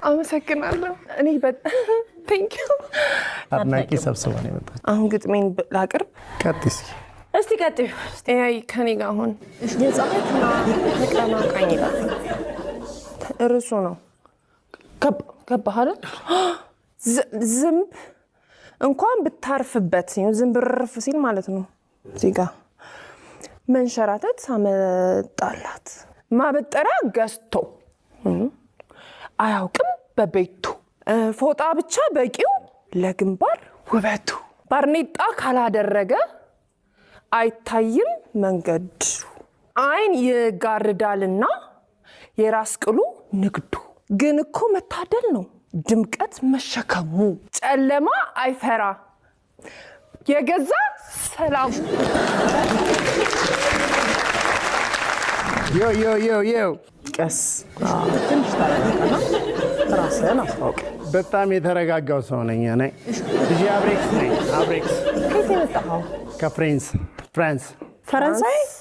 አመሰግናለሁ እኔ thank you አድናቂ ሰብስባ ነው የመጣው አሁን ግጥሜን ላቅርብ ቀጥስ እስቲ ቀጥዩ አይ ከኔ ጋር አሁን የጻፈትና ተቀናቃኝ ይላል እርሱ ነው ገባህ አይደል ዝምብ እንኳን ብታርፍበት ዝምብ ረፍ ሲል ማለት ነው እዚህ ጋር መንሸራተት አመጣላት ማበጠሪያ ገዝቶ አያውቅም በቤቱ ፎጣ ብቻ በቂው ለግንባር ውበቱ ባርኔጣ ካላደረገ አይታይም መንገድ አይን ይጋርዳልና የራስ ቅሉ ንግዱ ግን እኮ መታደል ነው ድምቀት መሸከሙ ጨለማ አይፈራ የገዛ ሰላም ዮ ቀስ ትንሽ ታረጋጋና ራስህን አስታውቅ በጣም የተረጋጋው ሰው ነኝ እኔ ዲጂ አብሬክስ ከየት የመጣኸው ፍራንስ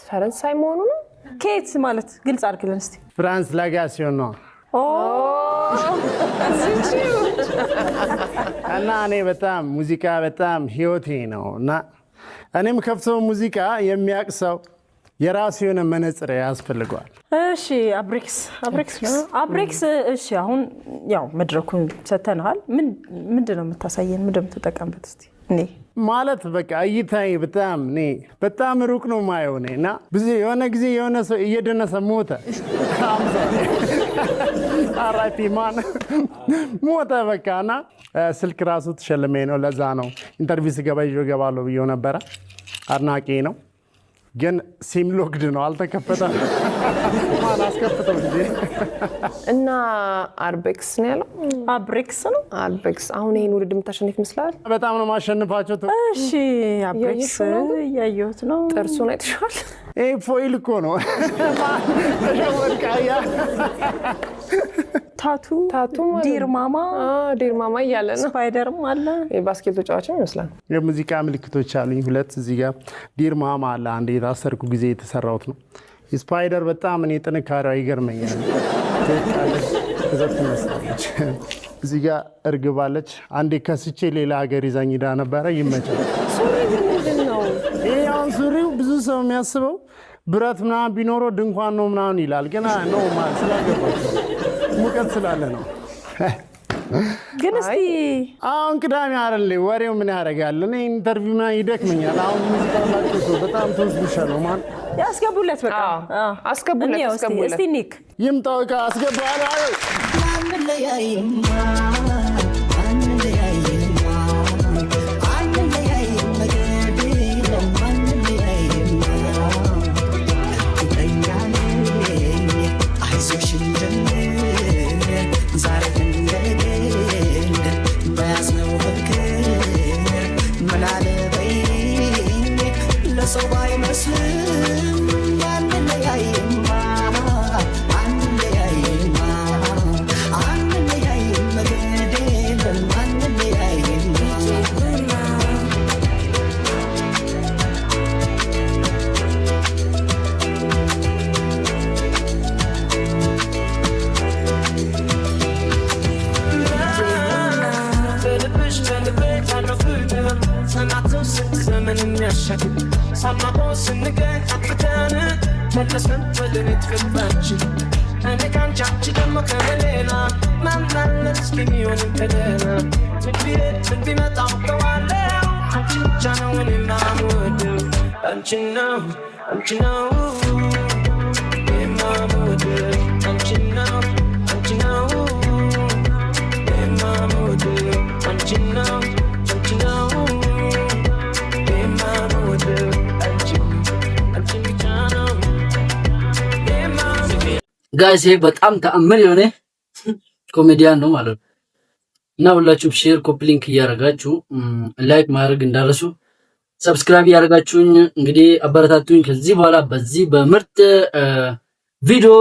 ፈረንሳይ መሆኑ ነው ከየት ማለት ግልጽ አድርግልን እስቲ ፍራንስ ላጋሲዮን ነው እና እኔ በጣም ሙዚቃ በጣም ህይወቴ ነው እና እኔም ከፍቶ ሙዚቃ የሚያቅሰው የራሱ የሆነ መነጽር ያስፈልጋል እሺ አብሬክስ እሺ አሁን ያው መድረኩን ሰተናል ምንድነው የምታሳየን ምንድነው ተጠቀምበት እስቲ እኔ ማለት በቃ እይታይ በጣም ሩቅ ነው ማየው ነውና ብዙ የሆነ ጊዜ የሆነ ሰው እየደነሰ ሞተ አራቲ ማን ሞተ በቃና ስልክ ራሱ ተሸለመኝ ነው ለዛ ነው ኢንተርቪው ገባለው ብዬ ነበር አድናቂ ነው ግን ሲም ሎክድ ነው አልተከፈተም ማን አስከፈተው እንዴ እና አርቤክስ ነው ያለው አርቤክስ አሁን ይሄን ውድድር የምታሸንፍ ይመስላል በጣም ነው ማሸንፋቸው እሺ አርቤክስ ያየሁት ነው ጥርሱን አይተሻል ፎይል እኮ ነው ተሸወድቃያ ታቱ ዲርማማ እያለ ነው ስፓይደርም አለ የባስኬት ተጫዋችም ይመስላል የሙዚቃ ምልክቶች አሉኝ ሁለት እዚህ ጋር ዲርማማ አለ አንዴ የታሰርኩ ጊዜ የተሰራውት ነው ስፓይደር በጣም እኔ ጥንካሬው ይገርመኛል ተዘፍነሳለች እዚህ ጋር እርግባለች አንዴ ከስቼ ሌላ ሀገር ይዛኝ ዳ ነበር ይመቻል ሱሪው ምንድነው ያው ሱሪው ብዙ ሰው የሚያስበው ብረት ምናምን ቢኖረው ድንኳን ነው ምናምን ይላል ግን ነው ማለት ስላገባቸው ሙቀት ስላለ ነው ግን እስቲ አሁን ቅዳሜ አይደል ወሬው ምን ያደርጋል እኔ ኢንተርቪው ና ይደክመኛል አሁን ሙዚቃው ላጥቶ በጣም ተውስብሻለሁ ማን ያስገቡለት በቃ አስገቡለት እስቲ ኒክ ይምጣው ካ አስገባለሁ ጋይስ በጣም ተአምር የሆነ ኮሜዲያን ነው ማለት ነው እና ሁላችሁም ሼር ኮፒ ሊንክ ያረጋችሁ ላይክ ማድረግ እንዳረሱ ሰብስክራይብ ያረጋችሁኝ እንግዲህ አበረታቱኝ ከዚህ በኋላ በዚህ በምርጥ ቪዲዮ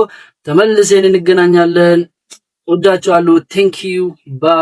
ተመልሰን እንገናኛለን ወዳችኋለሁ ቴንክ ዩ ባይ